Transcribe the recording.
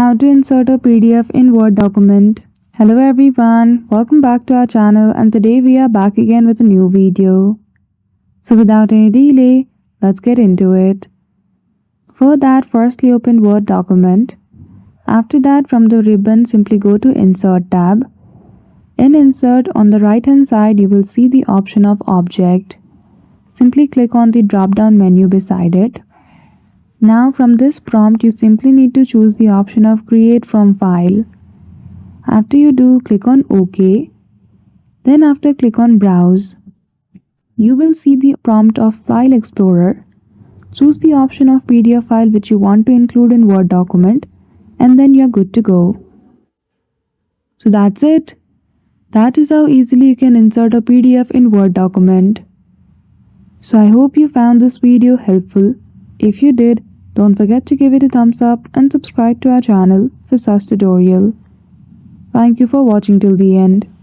How to insert a PDF in Word document. Hello everyone, welcome back to our channel, and today we are back again with a new video. So without any delay, let's get into it. For that, firstly open Word document. After that, from the ribbon, simply go to Insert tab. In Insert, on the right hand side, you will see the option of Object. Simply click on the drop down menu beside it. Now from this prompt, you simply need to choose the option of Create from File. After you do, click on OK. Then after, click on Browse. You will see the prompt of File Explorer. Choose the option of PDF file which you want to include in Word document, and then you're good to go. So that's it. That is how easily you can insert a PDF in Word document. So I hope you found this video helpful. If you did, don't forget to give it a thumbs up and subscribe to our channel for such tutorial. Thank you for watching till the end.